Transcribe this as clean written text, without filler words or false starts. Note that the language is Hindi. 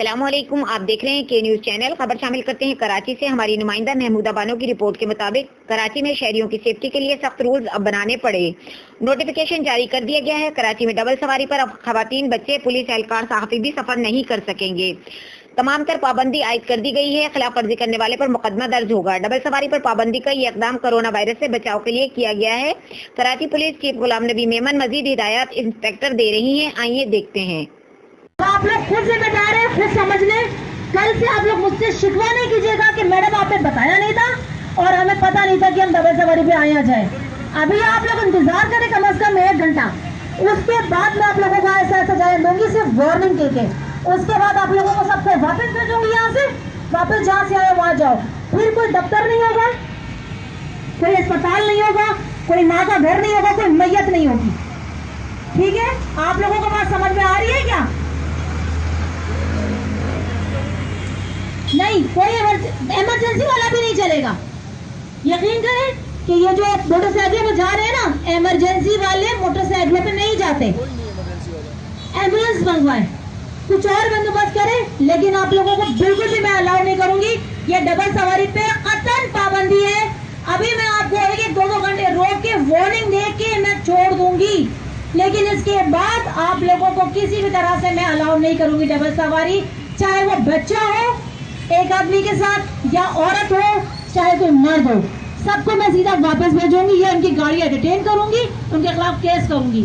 अस्सलामुअलैकुम, आप देख रहे हैं के न्यूज़ चैनल। खबर शामिल करते हैं कराची से। हमारी नुमाइंदा महमूदा बानो की रिपोर्ट के मुताबिक कराची में शहरियों की सेफ्टी के लिए सख्त रूल्स अब बनाने पड़े। नोटिफिकेशन जारी कर दिया गया है। कराची में डबल सवारी पर अब खवातीन, बच्चे, पुलिस एहलकार, सहाफ़ी भी सफर नहीं कर सकेंगे। तमाम तर पाबंदी आयद कर दी गई है। खिलाफ वर्जी करने वाले पर मुकदमा दर्ज होगा। डबल सवारी पर पाबंदी का ये इकदाम कोरोना वायरस से बचाव के लिए किया गया है। कराची पुलिस चीफ गुलाम नबी मेमन मजीद हिदायत इंस्पेक्टर दे रही हैं। आइए देखते हैं। आप लोग खुद जिम्मेदार हैं, खुद समझ लें। कल से आप लोग मुझसे शिकवा नहीं कीजिएगा कि मैडम आपने बताया नहीं था और हमें पता नहीं था कि हम डबल सवारी पे आए जाए। अभी आप लोग इंतजार करें कम से कम 1 घंटा, उसके बाद मैं आप लोगों को ऐसा जाए दूंगी, सिर्फ वार्निंग के। उसके बाद आप लोगों को सबको वापस भेजूंगी। यहाँ से वापस जहाँ से आए वहाँ जाओ। फिर कोई दफ्तर नहीं होगा, कोई अस्पताल नहीं होगा, कोई माँ का घर नहीं होगा, कोई मैयत नहीं होगी। ठीक है, आप लोगों को बात समझ में आ रही है क्या? नहीं, कोई इमरजेंसी वाला भी नहीं चलेगा। यकीन करें कि ये जो मोटरसाइकिल में जा रहे हैं ना, इमरजेंसी वाले मोटरसाइकिल पे नहीं जाते। एम्बुलेंस मंगवाएं, कुछ और बंदोबस्त करें, लेकिन आप लोगों को बिल्कुल भी मैं अलाउ नहीं करूंगी। ये डबल सवारी पे कतई पाबंदी है। अभी मैं आपको 1-2 घंटे रोक के वार्निंग दे के मैं छोड़ दूंगी, लेकिन इसके बाद आप लोगों को किसी भी तरह से मैं अलाउ नहीं करूंगी डबल सवारी। चाहे वो बच्चा हो एक आदमी के साथ, या औरत हो, चाहे कोई मर्द हो, सबको मैं सीधा वापस भेजूंगी या उनकी गाड़ियां डिटेन करूंगी, उनके खिलाफ केस करूंगी।